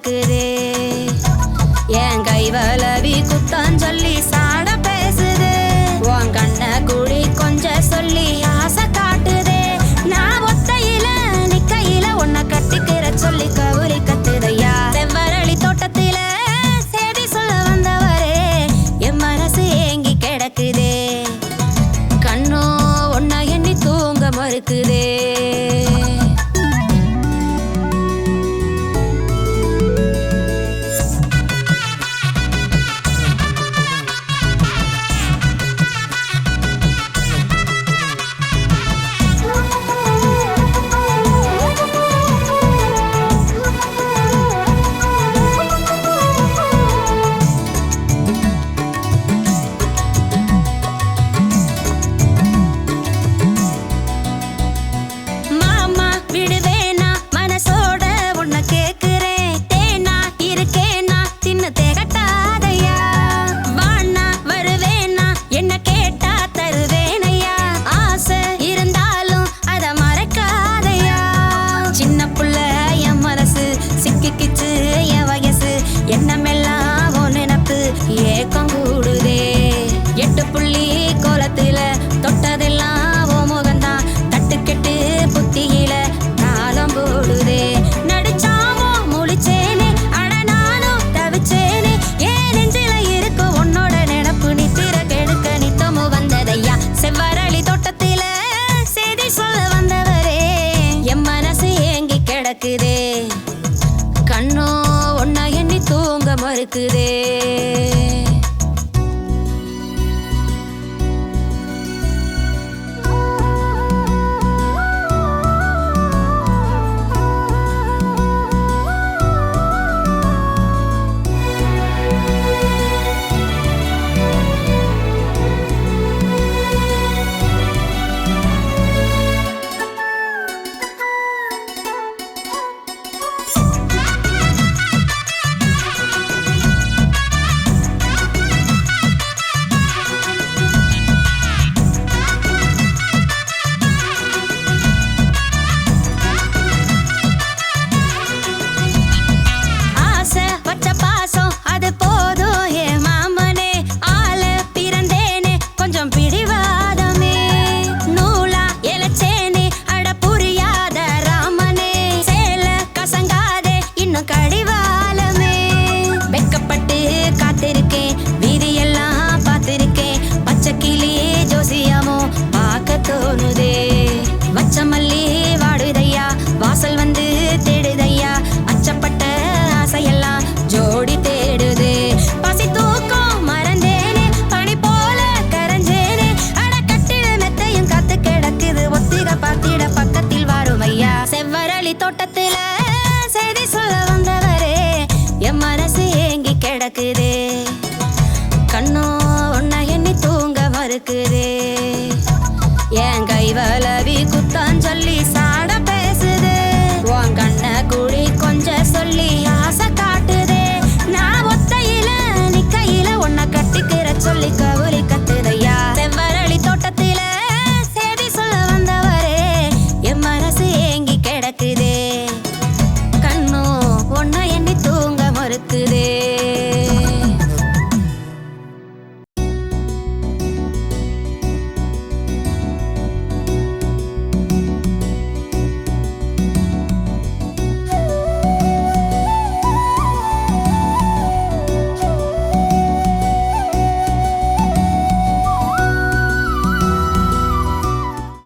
மறுக்குதே. என் கைவலவி குத்தான் சொல்லி சாட பேசுது. உன் கண்ண கூடி கொஞ்சம் சொல்லி ஆசை காட்டுதே. நான் ஒத்தையில நிக்கையில உன்னை கட்டிக்கிற சொல்லி கவுரி கத்துதையா. செவ்வரளி தோட்டத்தில சேதி சொல்ல வந்தவரே என் மனசு ஏங்கி கிடக்குதே. கண்ணோ உன்னை எண்ணி தூங்க மறுக்குதே. எண்ணமெல்லாம் உன் நினப்பு ஏக்கம் கூடுதே. 8 புள்ளி கோலத்துல தொட்டதெல்லாம் ஓ முகந்தான். தட்டுக்கெட்டு புத்தியில காலம் போடுதே. நடிச்சாமோ முழிச்சேனே அட நானும் தவிச்சேனே. ஏன் நெஞ்சில இருக்கு உன்னோட நினப்பு நித்திர கெடுக்க நித்தமோ வந்ததையா. செவ்வரளி தோட்டத்தில செய்தி சொல்ல வந்தவரே என் மனசு ஏங்கி கிடக்குதே. கண்ணோ உன்னை எண்ணி தூங்க மறுக்குதே. வச்சமல்லி வாடுதையா வாசல் வந்து தேடுதையா. அச்சப்பட்ட ஆசையெல்லாம் ஜோடி தேடுதே. பசி தூக்கம் மறந்தேனே பனி போல கரைஞ்சேனே. அட கட்டிட மெத்தையும் காத்து கிடக்குது ஒத்திக பார்த்திட பக்கத்தில் வாருமையா. செவ்வரளி தோட்டத்தில செய்தி சொல்ல வந்தவரே என் மனசு ஏங்கி கிடக்குதே. கண்ணோ உன்னை எண்ணி தூங்க மறுக்குதே. என் கைவலவி குத்தான் சொல்லி சாட பேசுது. உன் கண்ண கூடி கொஞ்சம் சொல்லி ஆசை காட்டுதே. நான் ஒத்தையில நிக்கையில உன்னை கட்டிக்கிற சொல்லி கவுரி கத்துதையா. செவ்வரளி தோட்டத்தில செய்தி சொல்ல வந்தவரே என் மனசு ஏங்கி கிடக்குதே. கண்ணோ உன்னை எண்ணி தூங்க மறுக்குதே.